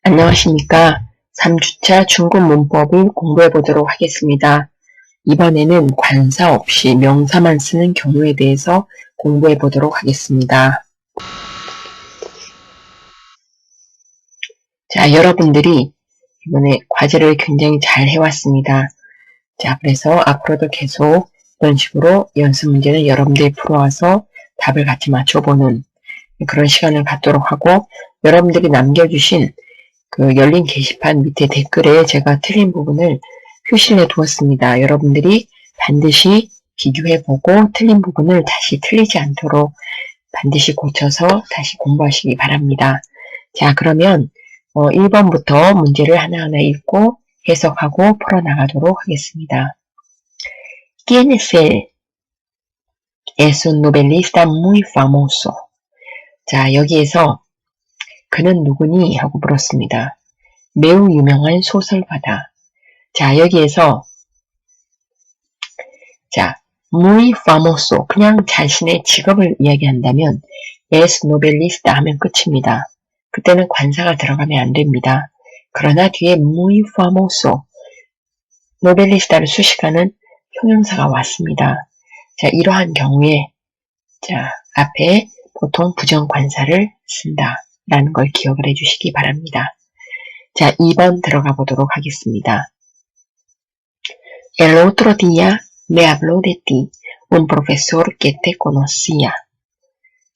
안녕하십니까. 3주차 중급 문법을 공부해 보도록 하겠습니다. 이번에는 관사 없이 명사만 쓰는 경우에 대해서 공부해 보도록 하겠습니다. 자, 여러분들이 이번에 과제를 굉장히 잘 해왔습니다. 자, 그래서 앞으로도 계속 이런 식으로 연습 문제는 여러분들이 풀어와서 답을 같이 맞춰보는 그런 시간을 갖도록 하고, 여러분들이 남겨주신 그 열린 게시판 밑에 댓글에 제가 틀린 부분을 표시를 해 두었습니다. 여러분들이 반드시 비교해보고 틀린 부분을 다시 틀리지 않도록 반드시 고쳐서 다시 공부하시기 바랍니다. 자, 그러면 1번부터 문제를 하나하나 읽고 해석하고 풀어나가도록 하겠습니다. ¿Quién es él? Es un novelista muy famoso. 자, 여기에서 그는 누구니? 하고 물었습니다. 매우 유명한 소설가다. 자, 여기에서 자, muy famoso, 그냥 자신의 직업을 이야기한다면 es novelista 하면 끝입니다. 그때는 관사가 들어가면 안 됩니다. 그러나 뒤에 muy famoso, novellista를 수식하는 형용사가 왔습니다. 자, 이러한 경우에 자, 앞에 보통 부정관사를 쓴다 라는 걸 기억을 해주시기 바랍니다. 자, 2번 들어가 보도록 하겠습니다. El otro día me habló de ti, un profesor que te conocía.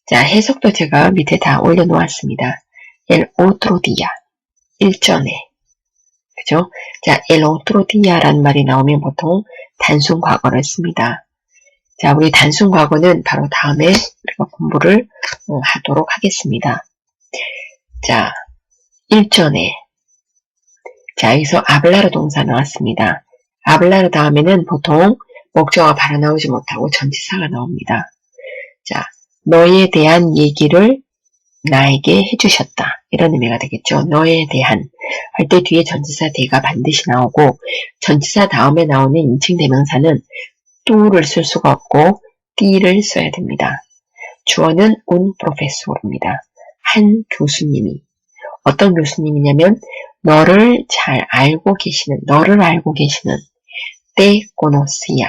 자, 해석도 제가 밑에 다 올려놓았습니다. El otro día, 일전에. 그죠? 자, el otro dia라는 말이 나오면 보통 단순 과거를 씁니다. 자, 우리 단순 과거는 바로 다음에 우리가 공부를 하도록 하겠습니다. 자, 일전에. 자, 여기서 hablar 동사 나왔습니다. hablar 다음에는 보통 목적어가 바로 나오지 못하고 전치사가 나옵니다. 자, 너에 대한 얘기를 나에게 해주셨다. 이런 의미가 되겠죠. 너에 대한 할 때 뒤에 전치사 대가 반드시 나오고, 전치사 다음에 나오는 인칭 대명사는 또를 쓸 수가 없고 띠를 써야 됩니다. 주어는 un profesor입니다. 한 교수님이. 어떤 교수님이냐면 너를 알고 계시는 te conocía.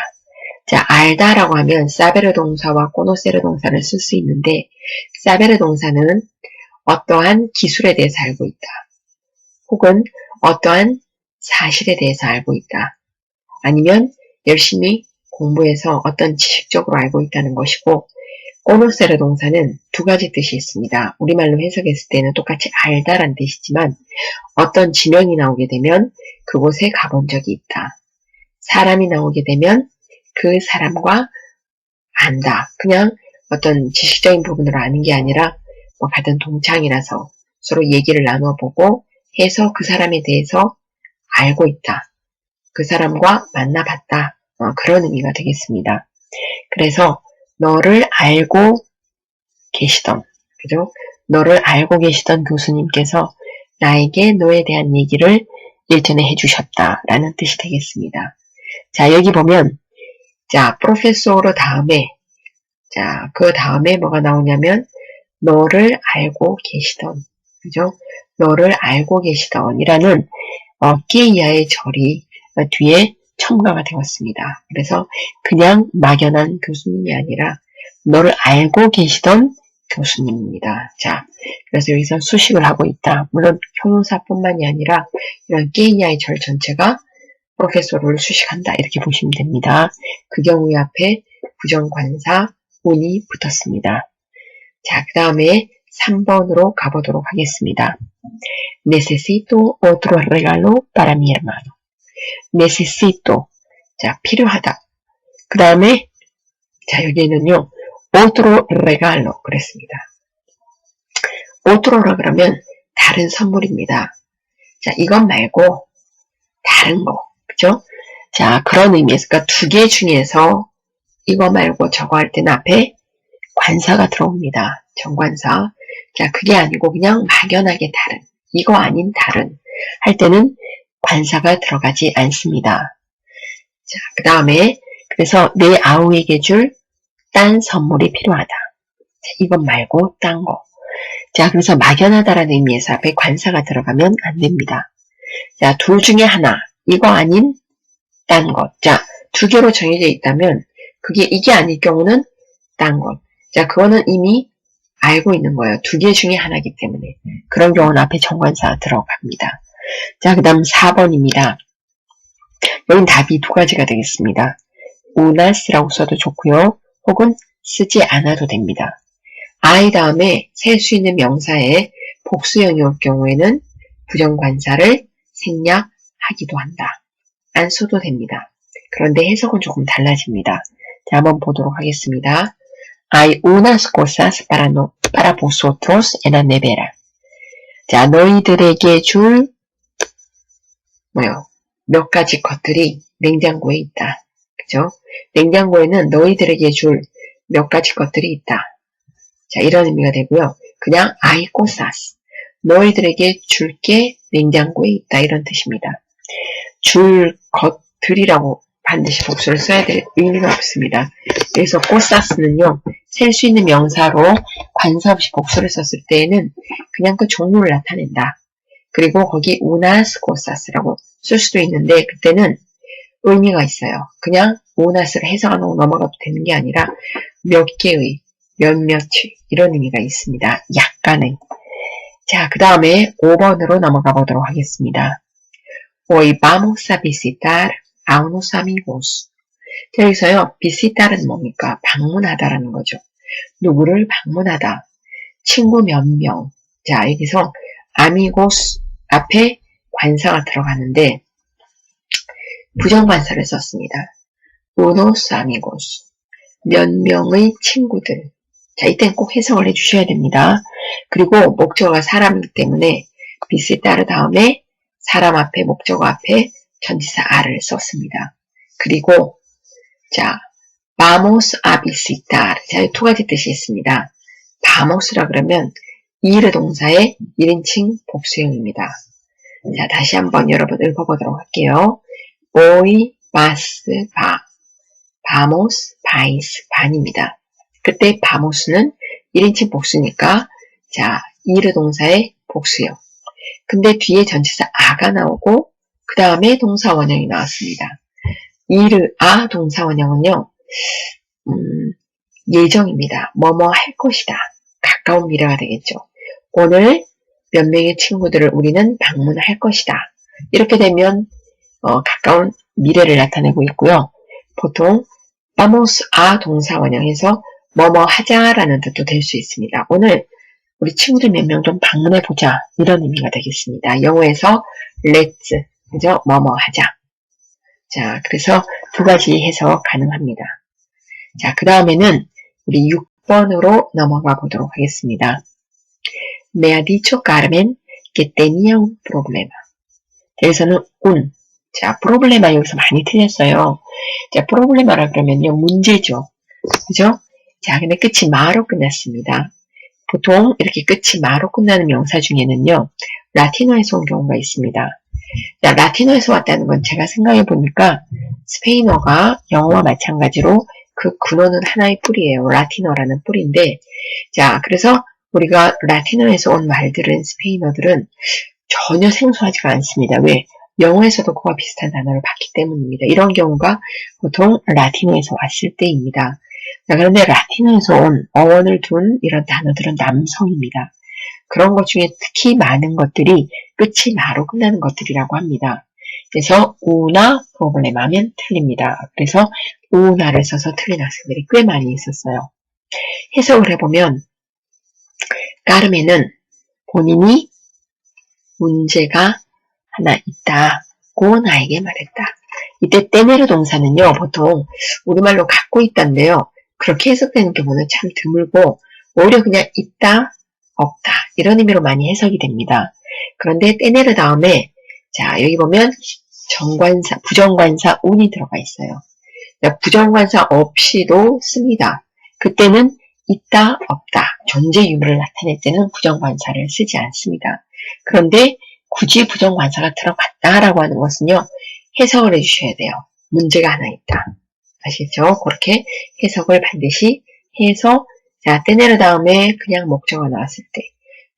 자, 알다라고 하면 사베르 동사와 conocer 동사를 쓸 수 있는데, 사베르 동사는 어떠한 기술에 대해서 알고 있다. 혹은 어떠한 사실에 대해서 알고 있다. 아니면 열심히 공부해서 어떤 지식적으로 알고 있다는 것이고, conocer 동사는 두 가지 뜻이 있습니다. 우리말로 해석했을 때는 똑같이 알다란 뜻이지만 어떤 지명이 나오게 되면 그곳에 가본 적이 있다. 사람이 나오게 되면 그 사람과 안다. 그냥 어떤 지식적인 부분으로 아는 게 아니라 같은 동창이라서 서로 얘기를 나눠보고 해서 그 사람에 대해서 알고 있다. 그 사람과 만나봤다. 그런 의미가 되겠습니다. 그래서 너를 알고 계시던, 그죠? 너를 알고 계시던 교수님께서 나에게 너에 대한 얘기를 일전에 해주셨다라는 뜻이 되겠습니다. 자, 여기 보면, 자, 프로페소로 다음에, 자, 그 다음에 뭐가 나오냐면, 너를 알고 계시던, 그죠? 너를 알고 계시던 이라는, 끼이아의 절이 뒤에 첨가가 되었습니다. 그래서 그냥 막연한 교수님이 아니라 너를 알고 계시던 교수님입니다. 자, 그래서 여기서 수식을 하고 있다. 물론 형용사뿐만이 아니라 이런 끼이아의 절 전체가 프로페소를 수식한다. 이렇게 보시면 됩니다. 그 경우에 앞에 부정관사 un이 붙었습니다. 자, 그 다음에 3번으로 가보도록 하겠습니다. Necesito otro regalo para mi hermano. necesito. 자, 필요하다. 그 다음에, 자, 여기에는요, otro regalo. 그랬습니다. otro라 그러면 다른 선물입니다. 자, 이것 말고, 다른 거. 그죠? 자, 그런 의미에서, 그러니까 두 개 중에서 이거 말고 저거 할 때는 앞에 관사가 들어옵니다. 정관사. 자, 그게 아니고 그냥 막연하게 다른, 이거 아닌 다른 할 때는 관사가 들어가지 않습니다. 자, 그 다음에 그래서 내 아우에게 줄 딴 선물이 필요하다. 자, 이것 말고 딴 거. 자, 그래서 막연하다라는 의미에서 앞에 관사가 들어가면 안 됩니다. 자, 둘 중에 하나, 이거 아닌 딴 것. 자, 두 개로 정해져 있다면 그게 이게 아닐 경우는 딴 것. 자, 그거는 이미 알고 있는 거예요. 두 개 중에 하나이기 때문에. 그런 경우는 앞에 정관사 들어갑니다. 자, 그 다음 4번입니다. 여긴 답이 두 가지가 되겠습니다. uná스라고 써도 좋고요. 혹은 쓰지 않아도 됩니다. I 다음에 셀 수 있는 명사에 복수형이 올 경우에는 부정관사를 생략하기도 한다. 안 써도 됩니다. 그런데 해석은 조금 달라집니다. 자, 한번 보도록 하겠습니다. Hay unas cosas para vosotros en la nevera. 자, 너희들에게 줄 몇 가지 것들이 냉장고에 있다. 그죠? 냉장고에는 너희들에게 줄 몇 가지 것들이 있다. 자, 이런 의미가 되고요. 그냥 hay cosas. 너희들에게 줄 게 냉장고에 있다. 이런 뜻입니다. 줄 것들이라고 반드시 복수를 써야 될 의미가 없습니다. 그래서 cosas는요. 셀 수 있는 명사로 관사 없이 복수를 썼을 때에는 그냥 그 종류를 나타낸다. 그리고 거기 unas cosas라고 쓸 수도 있는데 그때는 의미가 있어요. 그냥 unas를 해석 안 하고 넘어가도 되는 게 아니라 몇 개의, 몇몇의 이런 의미가 있습니다. 약간의. 자, 그 다음에 5번으로 넘어가 보도록 하겠습니다. Hoy vamos a visitar a unos amigos. 자, 여기서요. visitar은 뭡니까? 방문하다라는 거죠. 누구를 방문하다. 친구 몇 명. 자, 여기서 amigos 앞에 관사가 들어가는데 부정관사를 썼습니다. unos amigos. 몇 명의 친구들. 자, 이때는 꼭 해석을 해주셔야 됩니다. 그리고 목적어가 사람이기 때문에 visitar 다음에 사람 앞에 목적어 앞에 전치사 a를 썼습니다. 그리고 자, vamos a visitar. 자, 두 가지 뜻이 있습니다. vamos라 그러면 ir 동사의 1인칭 복수형입니다. 자, 다시 한번 여러분 읽어보도록 할게요. hoy vas va. vamos, vais, van입니다. 그때 vamos는 1인칭 복수니까 자, ir 동사의 복수형. 근데 뒤에 전치사 a가 나오고 그 다음에 동사 원형이 나왔습니다. ir a 동사 원형은요. 예정입니다. 뭐뭐 할 것이다. 가까운 미래가 되겠죠. 오늘 몇 명의 친구들을 우리는 방문할 것이다. 이렇게 되면 가까운 미래를 나타내고 있고요. 보통 vamos a 동사 원형에서 뭐뭐 하자라는 뜻도 될 수 있습니다. 오늘 우리 친구들 몇 명 좀 방문해보자. 이런 의미가 되겠습니다. 영어에서 let's, 그죠? 뭐뭐 하자. 자, 그래서 두 가지 해석 가능합니다. 자, 그 다음에는 우리 6번으로 넘어가 보도록 하겠습니다. Me ha dicho Carmen que tenía un problema. 여기서는 자, problema 여기서 많이 틀렸어요. 자, problema라 그러면요, 문제죠. 그죠? 자, 근데 끝이 마로 끝났습니다. 보통 이렇게 끝이 마로 끝나는 명사 중에는요, 라틴어에서 온 경우가 있습니다. 자, 라틴어에서 왔다는 건 제가 생각해 보니까 스페인어가 영어와 마찬가지로 그 근원은 하나의 뿌리예요. 라틴어라는 뿌리인데, 자, 그래서 우리가 라틴어에서 온 말들은 스페인어들은 전혀 생소하지가 않습니다. 왜? 영어에서도 그와 비슷한 단어를 봤기 때문입니다. 이런 경우가 보통 라틴어에서 왔을 때입니다. 자, 그런데 라틴어에서 온 어원을 둔 이런 단어들은 남성입니다. 그런 것 중에 특히 많은 것들이 끝이 마로 끝나는 것들이라고 합니다. 그래서 우나 프로블렘 하면 틀립니다. 그래서 우나를 써서 틀린 학생들이 꽤 많이 있었어요. 해석을 해보면 까르멘은 본인이 문제가 하나 있다고 나에게 말했다. 이때 떼내려 동사는요, 보통 우리말로 갖고 있다인데요. 그렇게 해석되는 경우는 참 드물고 오히려 그냥 있다, 없다 이런 의미로 많이 해석이 됩니다. 그런데 떼내려 다음에 자, 여기 보면 정관사, 부정관사 운이 들어가 있어요. 부정관사 없이도 씁니다. 그때는 있다, 없다, 존재 유무를 나타낼 때는 부정관사를 쓰지 않습니다. 그런데 굳이 부정관사가 들어갔다라고 하는 것은요, 해석을 해주셔야 돼요. 문제가 하나 있다. 아시겠죠? 그렇게 해석을 반드시 해서, 자, 떼내려 다음에 그냥 목적어가 나왔을 때,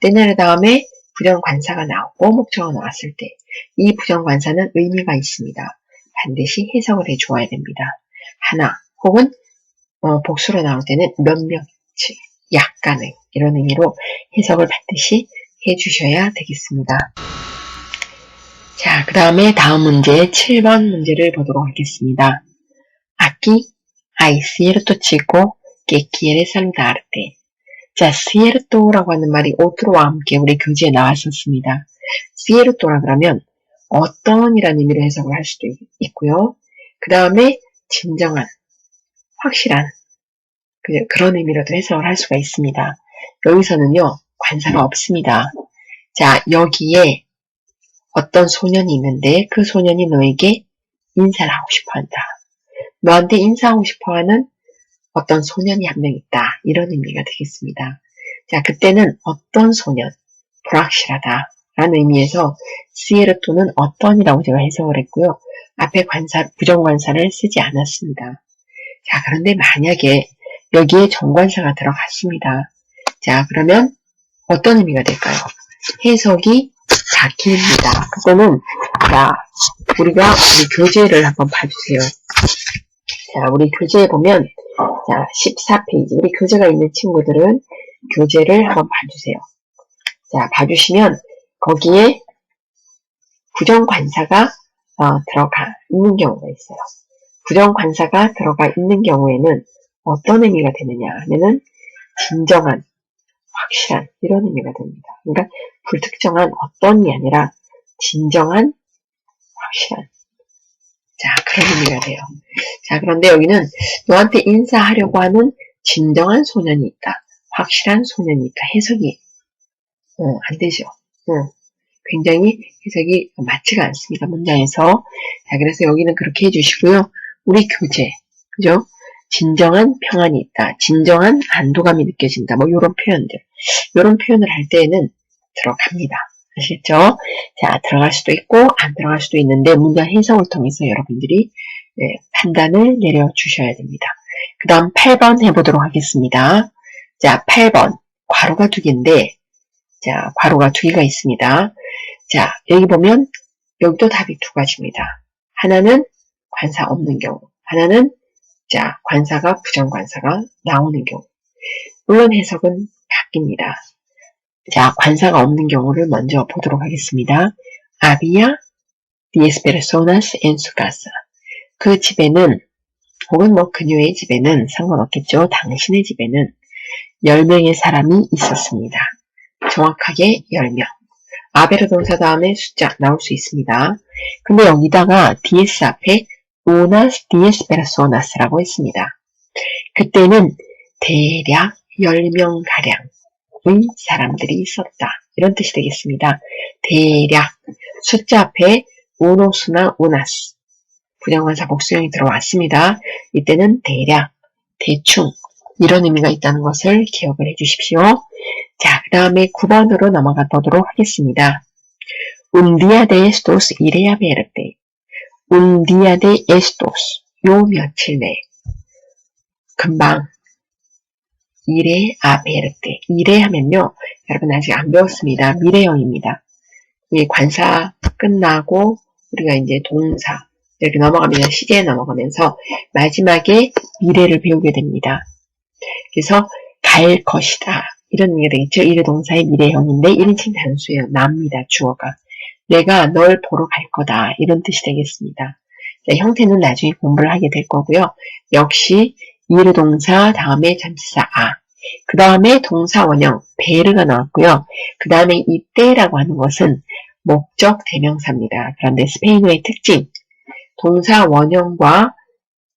때날 다음에 부정관사가 나오고 목적어가 나왔을 때 이 부정관사는 의미가 있습니다. 반드시 해석을 해주어야 됩니다. 하나 혹은 복수로 나올 때는 몇몇, 약간의 이런 의미로 해석을 반드시 해주셔야 되겠습니다. 자, 그 다음에 다음 문제 7번 문제를 보도록 하겠습니다. Aquí hay cierto chico que quiere saludarte. 자, cierto라고 하는 말이 ot로와 함께 우리 교재에 나왔었습니다. cierto라 그러면 어떤이라는 의미로 해석을 할 수도 있고요. 그 다음에 진정한, 확실한 그런 의미로도 해석을 할 수가 있습니다. 여기서는요, 관사가 없습니다. 자, 여기에 어떤 소년이 있는데 그 소년이 너에게 인사를 하고 싶어 한다. 너한테 인사하고 싶어 하는 어떤 소년이 한 명 있다. 이런 의미가 되겠습니다. 자, 그때는 어떤 소년, 불확실하다. 라는 의미에서 cierto는 어떤이라고 제가 해석을 했고요. 앞에 부정관사를 쓰지 않았습니다. 자, 그런데 만약에 여기에 정관사가 들어갔습니다. 자, 그러면 어떤 의미가 될까요? 해석이 바뀝니다. 그거는, 자, 우리가 우리 교재를 한번 봐주세요. 자, 우리 교재에 보면, 자, 14페이지. 우리 교재가 있는 친구들은 교재를 한번 봐주세요. 자, 봐주시면, 거기에 부정관사가 들어가 있는 경우가 있어요. 부정관사가 들어가 있는 경우에는 어떤 의미가 되느냐 하면은 진정한, 확실한 이런 의미가 됩니다. 그러니까 불특정한 어떤이 아니라 진정한, 확실한. 자, 그런 의미가 돼요. 자, 그런데 여기는 너한테 인사하려고 하는 진정한 소년이 있다. 확실한 소년이 있다. 해석이 안 되죠. 굉장히 해석이 맞지가 않습니다. 문장에서. 자, 그래서 여기는 그렇게 해주시고요. 우리 교재, 그죠? 진정한 평안이 있다. 진정한 안도감이 느껴진다. 뭐 요런 표현들. 요런 표현을 할 때에는 들어갑니다. 아시겠죠? 자, 들어갈 수도 있고 안 들어갈 수도 있는데 문장 해석을 통해서 여러분들이 판단을 내려주셔야 됩니다. 그 다음 8번 해보도록 하겠습니다. 자, 8번. 괄호가 2개인데 자, 괄호가 2개가 있습니다. 자, 여기 보면 여기도 답이 2가지입니다. 하나는 관사 없는 경우, 하나는 자, 관사가 부정관사가 나오는 경우. 물론 해석은 바뀝니다. 자, 관사가 없는 경우를 먼저 보도록 하겠습니다. Había 10 personas en su casa. 그 집에는 혹은 뭐 그녀의 집에는 상관없겠죠. 당신의 집에는 10명의 사람이 있었습니다. 정확하게 10명. 아베르 동사 다음에 숫자 나올 수 있습니다. 근데 여기다가 diez 앞에 unas 10 personas라고 했습니다. 그때는 대략 10명가량의 사람들이 있었다. 이런 뜻이 되겠습니다. 대략 숫자 앞에 unos나 unas 부정관사 복수형이 들어왔습니다. 이때는 대략, 대충 이런 의미가 있다는 것을 기억을 해주십시오. 자, 그 다음에 9번으로 넘어가 보도록 하겠습니다. Un día de estos iré a verte. Un día de estos. 요 며칠 내. 금방. iré a verte. iré 하면요. 여러분 아직 안 배웠습니다. 미래형입니다. 이 관사 끝나고 우리가 이제 동사 이렇게 넘어가면서 시제에 넘어가면서 마지막에 미래를 배우게 됩니다. 그래서 갈 것이다. 이런 의미가 되겠죠. 이래 동사의 미래형인데 1인칭 단수예요. 나입니다. 주어가. 내가 널 보러 갈 거다. 이런 뜻이 되겠습니다. 자, 형태는 나중에 공부를 하게 될 거고요. 역시 이래 동사 다음에 전치사 아. 그 다음에 동사 원형 베르가 나왔고요. 그 다음에 이때라고 하는 것은 목적 대명사입니다. 그런데 스페인어의 특징 동사 원형과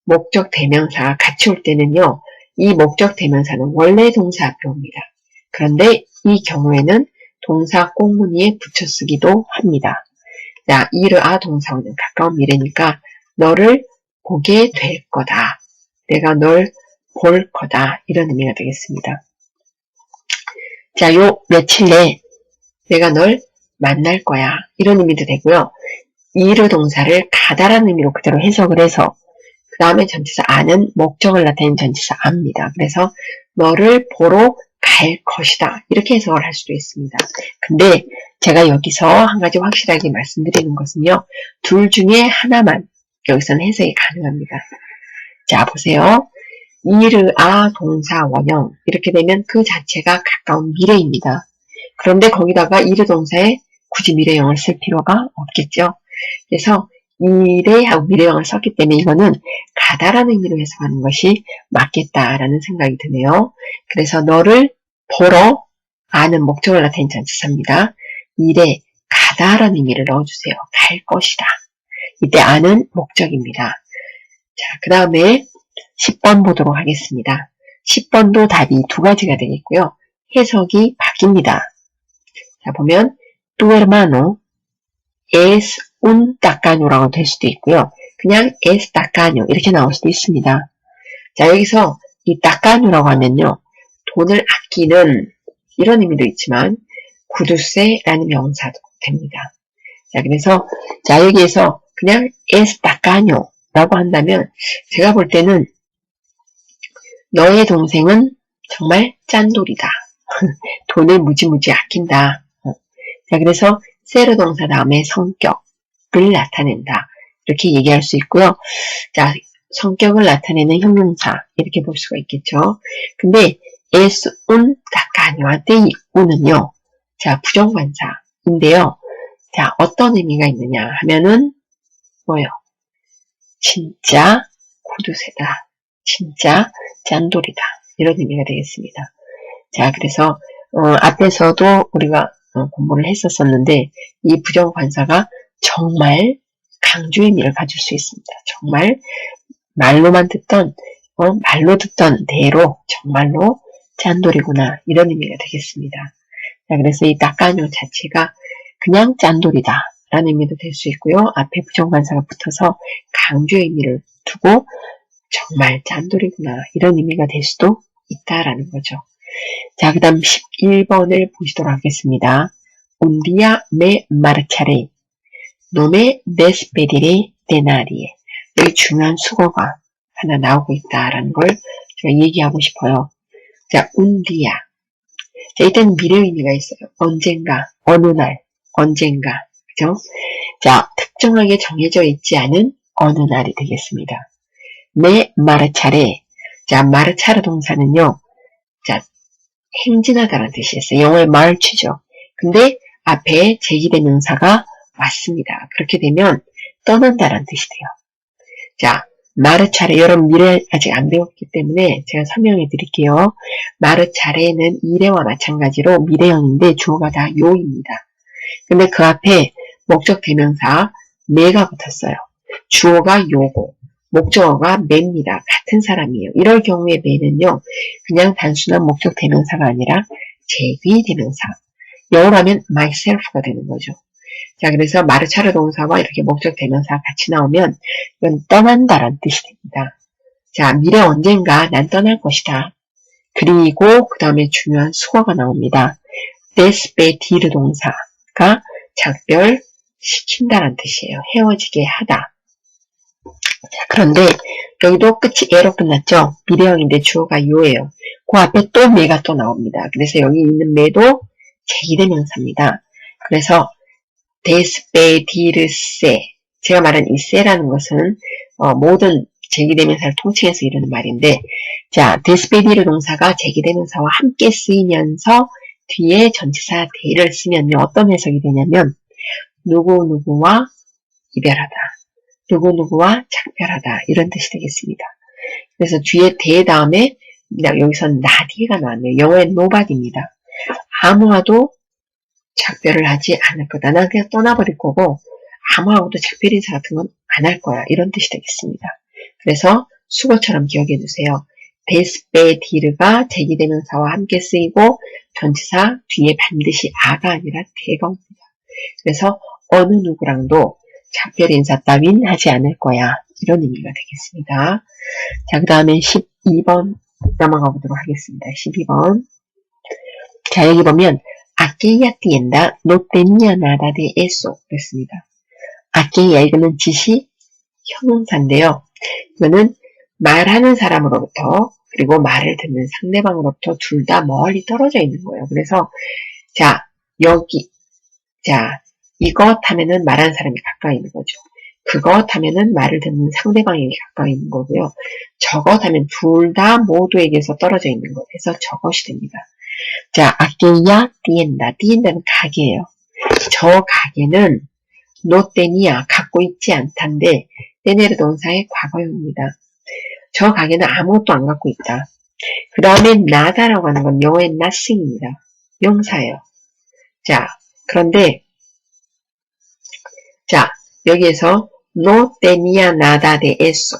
목적 대명사가 같이 올 때는요. 이 목적 대명사는 원래 동사 앞에 옵니다. 그런데 이 경우에는 동사 꽁무니에 붙여쓰기도 합니다. 자, 이르아 동사원은 가까운 미래니까 너를 보게 될 거다. 내가 널 볼 거다. 이런 의미가 되겠습니다. 자, 요 며칠 내에 내가 널 만날 거야. 이런 의미도 되고요. 이르 동사를 가다라는 의미로 그대로 해석을 해서 그 다음에 전치사 아는 목적을 나타내는 전치사 아입니다. 그래서 너를 보러 갈 것이다. 이렇게 해석을 할 수도 있습니다. 근데 제가 여기서 한 가지 확실하게 말씀드리는 것은요. 둘 중에 하나만 여기서는 해석이 가능합니다. 자, 보세요. 이르아 동사 원형 이렇게 되면 그 자체가 가까운 미래입니다. 그런데 거기다가 이르 동사에 굳이 미래형을 쓸 필요가 없겠죠. 그래서 이래하고 미래형을 썼기 때문에 이거는 가다라는 의미로 해석하는 것이 맞겠다라는 생각이 드네요. 그래서 너를 보러 아는 목적을 나타낸 전치사입니다. 이래 가다라는 의미를 넣어주세요. 갈 것이다. 이때 아는 목적입니다. 자, 그 다음에 10번 보도록 하겠습니다. 10번도 답이 두 가지가 되겠고요. 해석이 바뀝니다. 자, 보면 tu hermano es un tacaño라고 될 수도 있고요. 그냥 es tacaño 이렇게 나올 수도 있습니다. 자, 여기서 이 tacaño라고 하면요. 돈을 아끼는 이런 의미도 있지만 구두쇠라는 명사도 됩니다. 자, 그래서 자, 여기에서 그냥 es tacaño라고 한다면 제가 볼 때는 너의 동생은 정말 짠돌이다. 돈을 무지무지 아낀다. 자, 그래서 세르 동사 다음에 성격을 나타낸다. 이렇게 얘기할 수 있고요. 자, 성격을 나타내는 형용사 이렇게 볼 수가 있겠죠. 근데 es un tacaño 때 이 un은요. 자, 부정관사인데요. 자, 어떤 의미가 있느냐 하면은 뭐요? 진짜 구두쇠다. 진짜 짠돌이다. 이런 의미가 되겠습니다. 자, 그래서 앞에서도 우리가 공부를 했었었는데 이 부정관사가 정말 강조 의미를 가질 수 있습니다. 정말 말로만 듣던 말로 듣던 대로 정말로 짠돌이구나 이런 의미가 되겠습니다. 자, 그래서 이 tacaño 자체가 그냥 짠돌이다 라는 의미도 될 수 있고요. 앞에 부정관사가 붙어서 강조 의미를 두고 정말 짠돌이구나 이런 의미가 될 수도 있다라는 거죠. 자, 그 다음 11번을 보시도록 하겠습니다. Un día me marcharé. No me despediré de nadie. 여기 중요한 수거가 하나 나오고 있다라는 걸 제가 얘기하고 싶어요. 자, un día. 자, 일단 미래 의미가 있어요. 언젠가, 어느 날, 언젠가. 그죠? 자, 특정하게 정해져 있지 않은 어느 날이 되겠습니다. me marcharé. 자, 마르차르 동사는요. 자, 행진하다라는 뜻이 있어요. 영어의 march죠. 근데 앞에 제기대명사가 왔습니다. 그렇게 되면 떠난다라는 뜻이 돼요. 자, 마르차레 여러분 미래 아직 안 배웠기 때문에 제가 설명해 드릴게요. 마르차레는 이래와 마찬가지로 미래형인데 주어가 다 요입니다. 근데 그 앞에 목적 대명사 메가 붙었어요. 주어가 요고 목적어가 메입니다. 같은 사람이에요. 이럴 경우에 메는요. 그냥 단순한 목적 대명사가 아니라 제귀 대명사. 영어로 하면 myself가 되는 거죠. 자, 그래서 마르차르 동사와 이렇게 목적 대명사가 같이 나오면 이건 떠난다라는 뜻이 됩니다. 자, 미래 언젠가 난 떠날 것이다. 그리고 그 다음에 중요한 수거가 나옵니다. despedir 동사가 작별시킨다라는 뜻이에요. 헤어지게 하다. 자, 그런데 여기도 끝이 에로 끝났죠? 미래형인데 주어가 요예요. 그 앞에 또 메가 또 나옵니다. 그래서 여기 있는 메도 제기대명사입니다. 그래서 despedirse 제가 말한 이 세라는 것은 모든 제기대명사를 통칭해서 이르는 말인데 자, despedir 동사가 제기대명사와 함께 쓰이면서 뒤에 전치사 대를 쓰면요. 어떤 해석이 되냐면 누구누구와 이별하다. 누구누구와 작별하다. 이런 뜻이 되겠습니다. 그래서 뒤에 대 다음에 여기서 나디가 나왔네요. 영어의 nobody입니다. 아무와도 작별을 하지 않을 거다. 난 그냥 떠나버릴 거고 아무하고도 작별 인사 같은 건 안 할 거야. 이런 뜻이 되겠습니다. 그래서 수거처럼 기억해 두세요. despedir가 제기대명사와 함께 쓰이고 전치사 뒤에 반드시 아가 아니라 대가 옵니다. 그래서 어느 누구랑도 작별 인사 따윈 하지 않을 거야. 이런 의미가 되겠습니다. 자, 그 다음에 12번 넘어가 보도록 하겠습니다. 12번. 자, 여기 보면 aquella tienda no tenía nada de eso 그랬습니다. aquella 이거는 지시 형용사인데요. 이거는 말하는 사람으로부터 그리고 말을 듣는 상대방으로부터 둘 다 멀리 떨어져 있는 거예요. 그래서 자, 여기 자, 이것 하면은 말하는 사람이 가까이 있는 거죠. 그것 하면은 말을 듣는 상대방에게 가까이 있는 거고요. 저것 하면 둘 다 모두에게서 떨어져 있는 거예요. 그래서 저것이 됩니다. 자, aquella tienda. tienda는 가게예요. 저 가게는 no tenía, 갖고 있지 않단데 tener 동사의 과거형입니다. 저 가게는 아무것도 안 갖고 있다. 그 다음에 nada라고 하는 건 영어의 nothing입니다. 명사예요. 자, 그런데 자, 여기에서 no tenía nada de eso.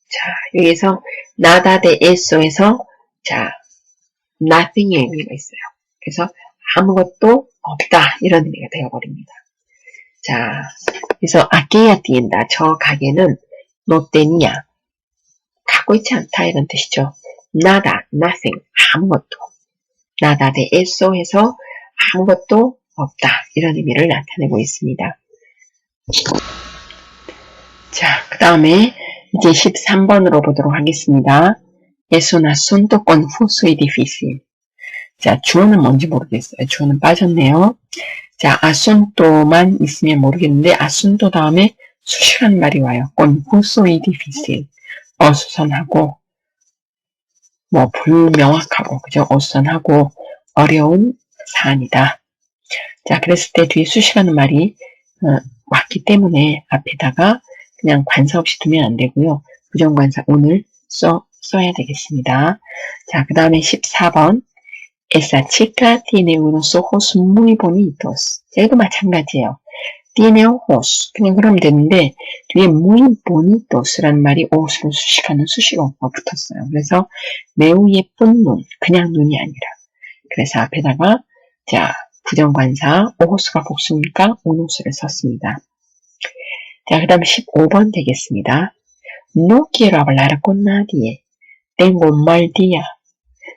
자, 여기에서 nada de eso에서 자, nothing의 의미가 있어요. 그래서 아무것도 없다 이런 의미가 되어버립니다. 자, 그래서 aquella tienda, 저 가게는 no tenía, 갖고 있지 않다 이런 뜻이죠. nada, nothing, 아무것도. nada de eso 해서 아무것도 없다 이런 의미를 나타내고 있습니다. 자, 그 다음에 이제 13번으로 보도록 하겠습니다. Es un asunto confuso y difícil. 자, 주어는 뭔지 모르겠어요. 주어는 빠졌네요. 자, asunto만 있으면 모르겠는데 asunto 다음에 수식한 말이 와요. confuso y difícil. 어수선하고 뭐 불명확하고 그죠? 어수선하고 어려운 사안이다. 자, 그랬을 때 뒤에 수식하는 말이 왔기 때문에 앞에다가 그냥 관사 없이 두면 안 되고요. 부정관사 오늘 써야 되겠습니다. 자, 그 다음에 14번. Esa chica tiene unos ojos muy bonitos. 자, 이거 마찬가지예요. tiene ojos. 그냥 그러면 되는데 뒤에 muy bonitos라는 말이 옷으로 수식하는 수식어가 붙었어요. 그래서 매우 예쁜 눈, 그냥 눈이 아니라. 그래서 앞에다가 자, 부정관사 ojos가 복수니까 unos를 썼습니다. 자, 그 다음 15번 되겠습니다. No quiero hablar con nadie. Tengo un mal día.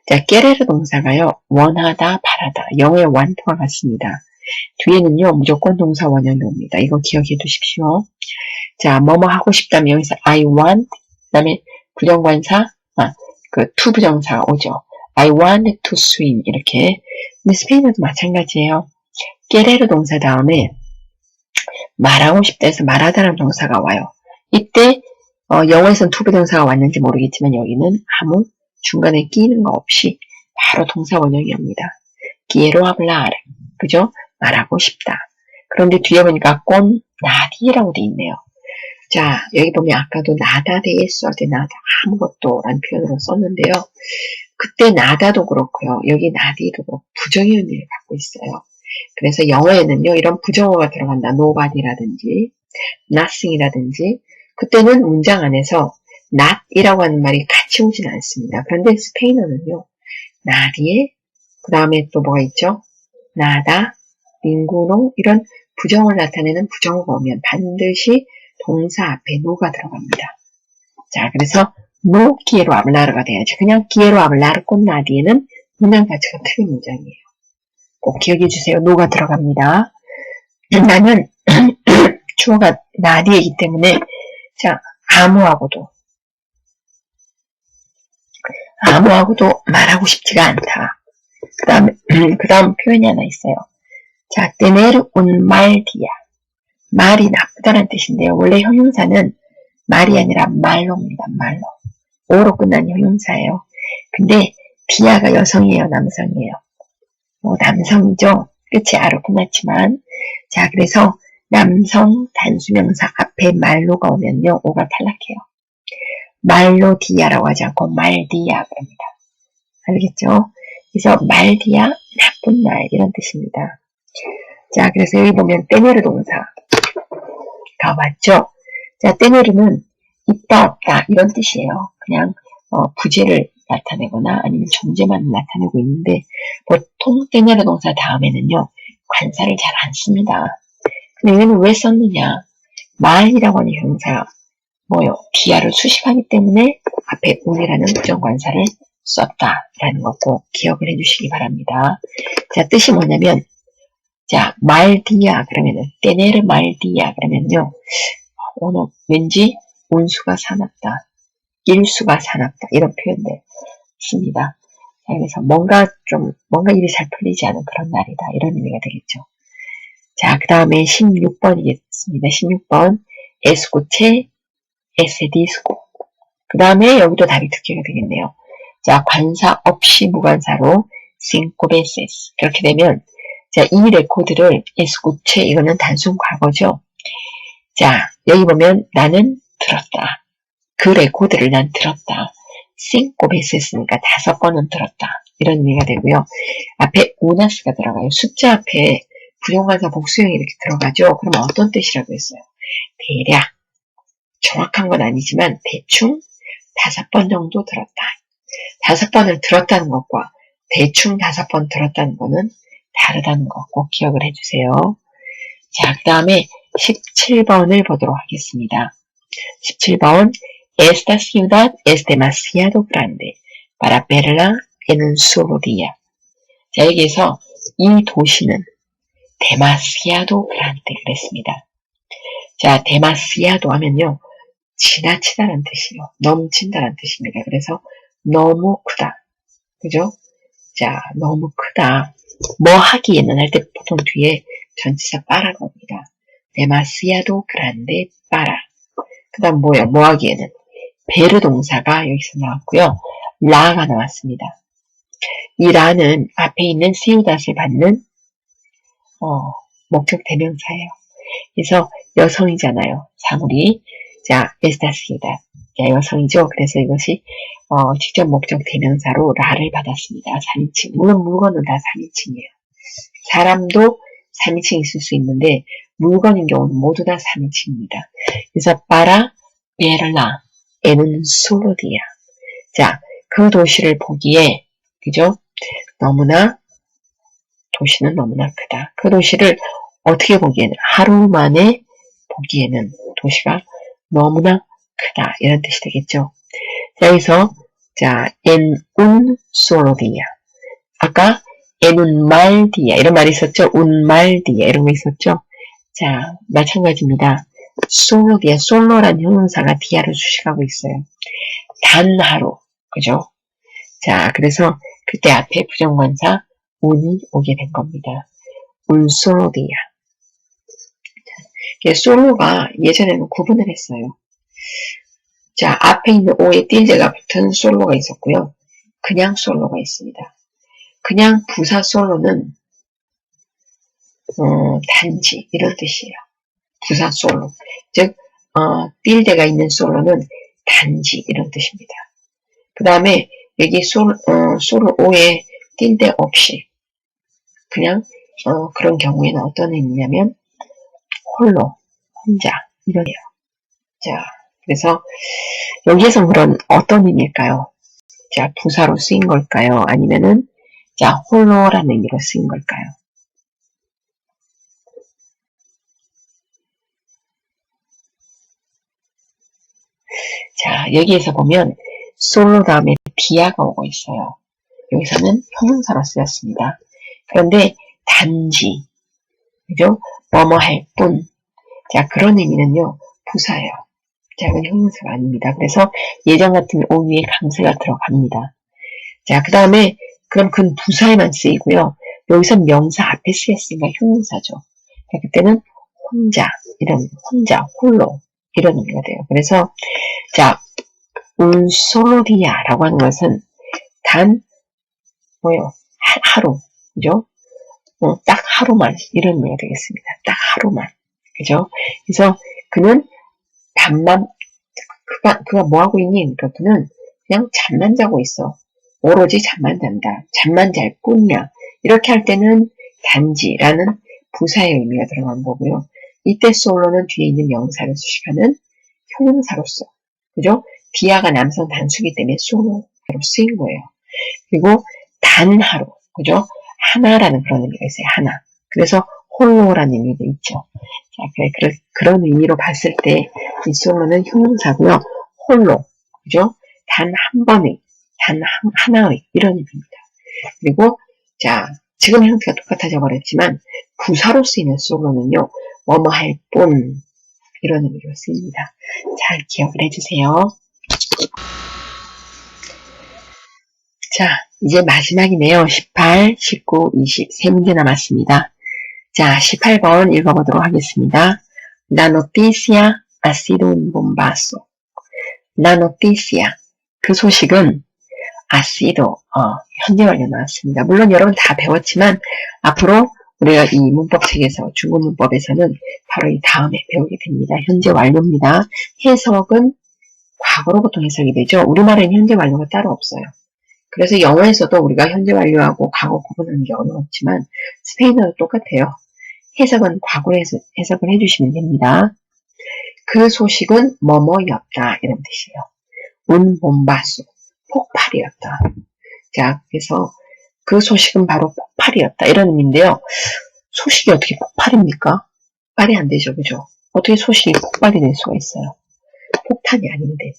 자, querer 동사가요. 원하다, 바라다. 영어의 want와 같습니다. 뒤에는요. 무조건 동사 원형이 옵니다. 이거 기억해 두십시오. 자, 뭐뭐 하고 싶다면 여기서 I want, 그 다음에 부정관사, to 부정사가 오죠. I want to swim 이렇게. 근데 스페인어도 마찬가지예요. querer 동사 다음에 말하고 싶다 해서 말하다라는 동사가 와요. 이때 영어에서는 to 부정사가 왔는지 모르겠지만 여기는 아무 중간에 끼는 거 없이 바로 동사 원형이 옵니다. quiero hablar. 그죠? 말하고 싶다. 그런데 뒤에 보니까 con nadiera고 돼 있네요. 자, 여기 보면 아까도 nada de eso, de nada, 아무것도 라는 표현으로 썼는데요. 그때 nada도 그렇고요. 여기 nadi도 그렇고 부정의 의미를 갖고 있어요. 그래서 영어에는요. 이런 부정어가 들어간다. nobody라든지 nothing이라든지 그때는 문장 안에서 not이라고 하는 말이 같이 오진 않습니다. 그런데 스페인어는요. nadie, 그 다음에 또 뭐가 있죠? nada, ninguno 이런 부정을 나타내는 부정어가 오면 반드시 동사 앞에 no가 들어갑니다. 자, 그래서 no quiero hablar가 돼야지. 그냥 quiero hablar con nadie는 문장 자체가 틀린 문장이에요. 꼭 기억해 주세요. no가 들어갑니다. 나는 주어가 nadie이기 때문에 자, 아무하고도 말하고 싶지가 않다. 그 다음 표현이 하나 있어요. 자, tener un mal día. 말이 나쁘다는 뜻인데요. 원래 형용사는 말이 아니라 말로입니다. 말로. 오로 끝난 형용사예요. 근데 디아가 여성이에요, 남성이에요? 남성이죠. 끝이 아로 끝났지만. 자, 그래서 남성 단수명사 앞에 말로가 오면요. 오가 탈락해요. 말로 디아라고 하지 않고 말디아 그럽니다. 알겠죠? 그래서 말디아, 나쁜 말 이런 뜻입니다. 자, 그래서 여기 보면 tener 동사가 왔죠? 자, tener는 있다 없다 이런 뜻이에요. 그냥 부재를 나타내거나 아니면 존재만 나타내고 있는데 보통 tener 동사 다음에는요. 관사를 잘 안 씁니다. 근데 얘는 왜 썼느냐? 말이라고 하는 형용사가 디아를 수식하기 때문에 앞에 un이라는 부정관사를 썼다라는 거 꼭 기억을 해주시기 바랍니다. 자, 뜻이 뭐냐면 자, 말디아 그러면은 tener 말디아 그러면요. 오늘 왠지 운수가 사납다, 일수가 사납다 이런 표현들. 씁니다. 자, 그래서 뭔가 일이 잘 풀리지 않은 그런 날이다. 이런 의미가 되겠죠. 자, 그 다음에 16번이겠습니다. 16번. escuché ese disco. 그 다음에 여기도 답이 두 개가 되겠네요. 자, 관사 없이 무관사로 cinco veces. 그렇게 되면, 자, 이 레코드를 escuché, 이거는 단순 과거죠. 자, 여기 보면 나는 들었다. 그 레코드를 난 들었다. cinco veces니까 5번은 들었다. 이런 의미가 되고요. 앞에 una스가 들어가요. 숫자 앞에 부정관사 복수형이 이렇게 들어가죠. 그럼 어떤 뜻이라고 했어요? 대략. 정확한 건 아니지만 대충 5번 정도 들었다. 5번을 들었다는 것과 대충 5번 들었다는 것은 다르다는 거 꼭 기억을 해주세요. 자, 그 다음에 17번을 보도록 하겠습니다. 17번. Esta ciudad es demasiado grande para verla en un solo día. 자, 여기에서 이 도시는 demasiado grande 그랬습니다. 자, demasiado 하면요. 지나치다는 뜻이에요. 넘친다는 뜻입니다. 그래서 너무 크다. 그죠? 자, 너무 크다. 뭐 하기에는 할 때 보통 뒤에 전치사 para가 옵니다. demasiado grande para. 그 다음 뭐예요? 뭐 하기에는. 베르 동사가 여기서 나왔고요. 라가 나왔습니다. 이 라는 앞에 있는 시우닷을 받는 목적 대명사예요. 그래서 여성이잖아요. 사물이. 자, esta ciudad. 자, 여성이죠. 그래서 이것이 직접 목적 대명사로 라를 받았습니다. 3인칭. 물론 물건은 다 3인칭이에요. 사람도 3인칭 있을 수 있는데 물건인 경우는 모두 다 3인칭입니다. 그래서 para verla en un solo día. 자, 그 도시를 보기에 그죠? 도시는 너무나 크다. 그 도시를 어떻게 보기에는 하루 만에 보기에는 도시가 너무나 크다. 이런 뜻이 되겠죠. 자, 여기서 자, en un solo día. 아까 en un mal día 이런 말이 있었죠. un mal día 이런 거 있었죠. 자, 마찬가지입니다. solo día, solo란 형용사가 dia를 수식하고 있어요. 단 하루, 그죠? 자, 그래서 그때 앞에 부정관사 un이 오게 된 겁니다. un solo día. 솔로가 예전에는 구분을 했어요. 자, 앞에 있는 오에 띠제가 붙은 솔로가 있었고요. 그냥 솔로가 있습니다. 그냥 부사 솔로는 단지 이런 뜻이에요. 부사 솔로. 즉 띠제가 있는 솔로는 단지 이런 뜻입니다. 그 다음에 여기 솔로 오에 띠제 없이 그냥 그런 경우에는 어떤 의미냐면 홀로, 혼자 이러네요. 자, 그래서 여기에서 그런 어떤 의미일까요? 자, 부사로 쓰인 걸까요? 아니면은 자, 홀로라는 의미로 쓰인 걸까요? 자, 여기에서 보면 솔로 다음에 디아가 오고 있어요. 여기서는 형용사로 쓰였습니다. 그런데 단지, 그죠? 뭐뭐 할 뿐. 자, 그런 의미는요, 부사예요. 자, 이건 형용사가 아닙니다. 그래서 예전 같은 오 위에 강세가 들어갑니다. 자, 그 다음에 그럼 그건 부사에만 쓰이고요. 여기서 명사 앞에 쓰였으니까 형용사죠. 자, 그때는 혼자, 홀로 이런 의미가 돼요. 그래서 자, un solo dia라고 하는 것은 단 하루, 그죠? 딱 하루만 이런 의미가 되겠습니다. 딱 하루만, 그죠? 그래서 그는 밤만 그가 뭐 하고 있니? 그러니까 그는 그냥 잠만 자고 있어. 오로지 잠만 잔다. 잠만 잘 뿐이야. 이렇게 할 때는 단지라는 부사의 의미가 들어간 거고요. 이때 솔로는 뒤에 있는 명사를 수식하는 형용사로서, 그죠? 디아가 남성 단수기 때문에 솔로로 쓰인 거예요. 그리고 단 하루, 그죠? 하나라는 그런 의미가 있어요. 하나. 그래서 홀로라는 의미도 있죠. 자, 그런 의미로 봤을 때 이 솔로는 형용사고요. 홀로, 그죠? 단 한 번의, 단 하나의 이런 의미입니다. 그리고 자, 지금 형태가 똑같아져 버렸지만 부사로 쓰이는 솔로는요. 뭐뭐 할 뿐 이런 의미로 쓰입니다. 잘 기억을 해주세요. 자, 이제 마지막이네요. 18, 19, 20. 세 문제 남았습니다. 자, 18번 읽어보도록 하겠습니다. La noticia ha sido un bombazo. La noticia. 그 소식은 ha sido, 현재 완료 나왔습니다. 물론 여러분 다 배웠지만 앞으로 우리가 이 문법책에서 중국 문법에서는 바로 이 다음에 배우게 됩니다. 현재 완료입니다. 해석은 과거로 보통 해석이 되죠. 우리말에는 현재 완료가 따로 없어요. 그래서 영어에서도 우리가 현재 완료하고 과거 구분하는 게 어려웠지만 스페인어도 똑같아요. 해석은 과거로 해석을 해주시면 됩니다. 그 소식은 뭐뭐였다 이런 뜻이에요. un bombazo, 폭발이었다. 자, 그래서 그 소식은 바로 폭발이었다 이런 의미인데요. 소식이 어떻게 폭발입니까? 말이 안 되죠, 그죠? 어떻게 소식이 폭발이 될 수가 있어요? 폭탄이 아닌데.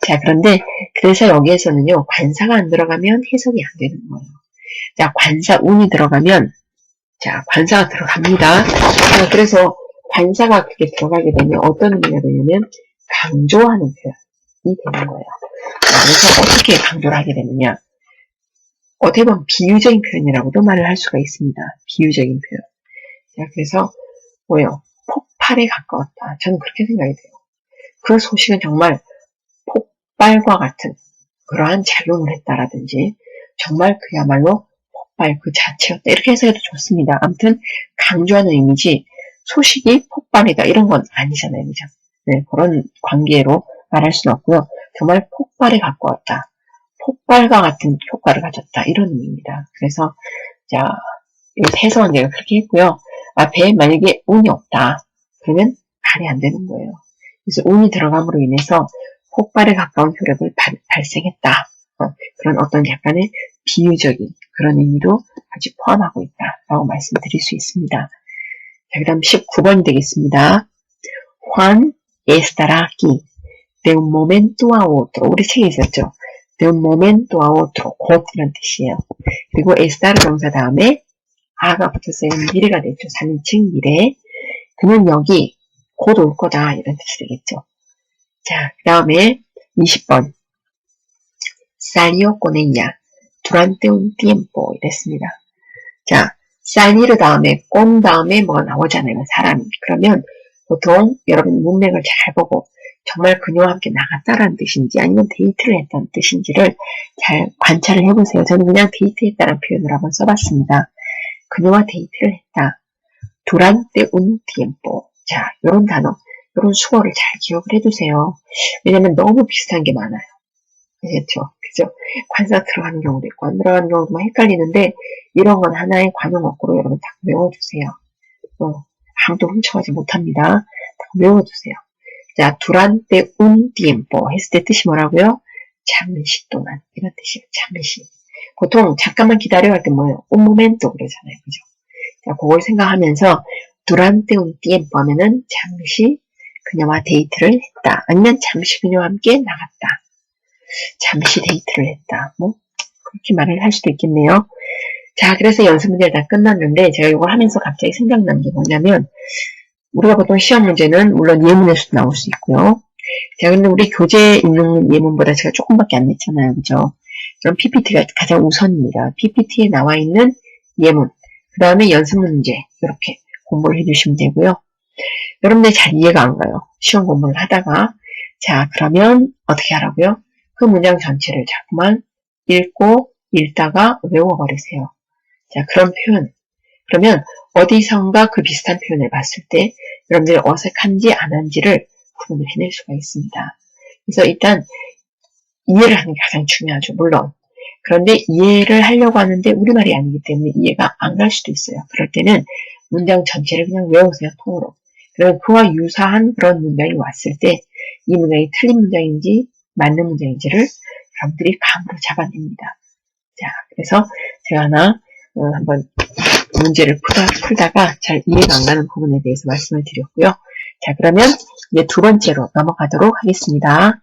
자, 그런데 그래서 여기에서는요, 관사가 안 들어가면 해석이 안 되는 거예요. 자, 관사 운이 들어가면, 자, 관사가 들어갑니다. 자, 그래서 관사가 그렇게 들어가게 되면 어떤 의미가 되냐면 강조하는 표현이 되는 거예요. 자, 그래서 어떻게 강조를 하게 되느냐? 어떻게 보면 비유적인 표현이라고도 말을 할 수가 있습니다. 비유적인 표현. 자, 그래서 뭐예요? 폭발에 가까웠다. 저는 그렇게 생각이 돼요. 그 소식은 정말 폭발과 같은 그러한 작용을 했다라든지 정말 그야말로 폭발 그 자체였다. 이렇게 해석해도 좋습니다. 아무튼 강조하는 이미지 소식이 폭발이다 이런 건 아니잖아요. 그죠? 네, 그런 관계로 말할 수는 없고요. 정말 폭발에 가까웠다. 폭발과 같은 효과를 가졌다. 이런 의미입니다. 그래서 자, 해석은 내가 그렇게 했고요. 앞에 만약에 운이 없다. 그러면 말이 안 되는 거예요. 그래서 운이 들어감으로 인해서 폭발에 가까운 효력을 발생했다. 그런 어떤 약간의 비유적인 그런 의미도 같이 포함하고 있다라고 말씀드릴 수 있습니다. 자, 그 다음 19번이 되겠습니다. Juan estará aquí de un momento a otro. 우리 책에 있었죠. de un momento a otro. 곧 이런 뜻이에요. 그리고 estar 동사 다음에 아가 붙었어요. 미래가 됐죠. 3인칭 미래. 그는 여기 곧 올 거다. 이런 뜻이 되겠죠. 자, 그 다음에 20번. salió con ella durante un tiempo. 이랬습니다. 자, salir 다음에 con 다음에 뭐가 나오잖아요. 사람이. 그러면 보통 여러분 문맥을 잘 보고 정말 그녀와 함께 나갔다라는 뜻인지 아니면 데이트를 했다는 뜻인지를 잘 관찰을 해보세요. 저는 그냥 데이트했다는 표현을 한번 써봤습니다. 그녀와 데이트를 했다. durante un tiempo. 자, 요런 단어, 요런 수어를 잘 기억을 해두세요. 왜냐면 너무 비슷한 게 많아요. 그렇죠? 그죠? 관사 들어가는 경우도 있고 안 들어가는 경우도 막 헷갈리는데 이런 건 하나의 관용어구로 여러분 딱 외워주세요. 아무도 훔쳐가지 못합니다. 딱 외워두세요. 자, durante un tiempo 했을 때 뜻이 뭐라고요? 잠시 동안 이런 뜻이에요. 잠시. 보통 잠깐만 기다려 할 때 뭐예요? un momento 그러잖아요. 그죠? 자, 그걸 생각하면서 durante un tiempo 하면은 잠시 그녀와 데이트를 했다. 아니면 잠시 그녀와 함께 나갔다. 잠시 데이트를 했다. 뭐 그렇게 말을 할 수도 있겠네요. 자, 그래서 연습 문제가 다 끝났는데 제가 이걸 하면서 갑자기 생각난 게 뭐냐면 우리가 보통 시험 문제는 물론 예문에서도 나올 수 있고요. 자, 근데 우리 교재에 있는 예문보다 제가 조금밖에 안 냈잖아요. 그죠? 그럼 PPT가 가장 우선입니다. PPT에 나와 있는 예문, 그 다음에 연습 문제 이렇게 공부를 해주시면 되고요. 여러분들 잘 이해가 안 가요. 시험 공부를 하다가. 자, 그러면 어떻게 하라고요? 그 문장 전체를 자꾸만 읽다가 외워버리세요. 자, 그런 표현. 그러면 어디선가 그 비슷한 표현을 봤을 때 여러분들이 어색한지 안 한지를 구분을 해낼 수가 있습니다. 그래서 일단 이해를 하는 게 가장 중요하죠. 물론. 그런데 이해를 하려고 하는데 우리말이 아니기 때문에 이해가 안 갈 수도 있어요. 그럴 때는 문장 전체를 그냥 외우세요. 통으로. 그러면 그와 유사한 그런 문장이 왔을 때 이 문장이 틀린 문장인지 맞는 문장인지를 여러분들이 감으로 잡아냅니다. 자, 그래서 제가 하나 한번 문제를 풀다가 잘 이해가 안 가는 부분에 대해서 말씀을 드렸고요. 자, 그러면 이제 두 번째로 넘어가도록 하겠습니다.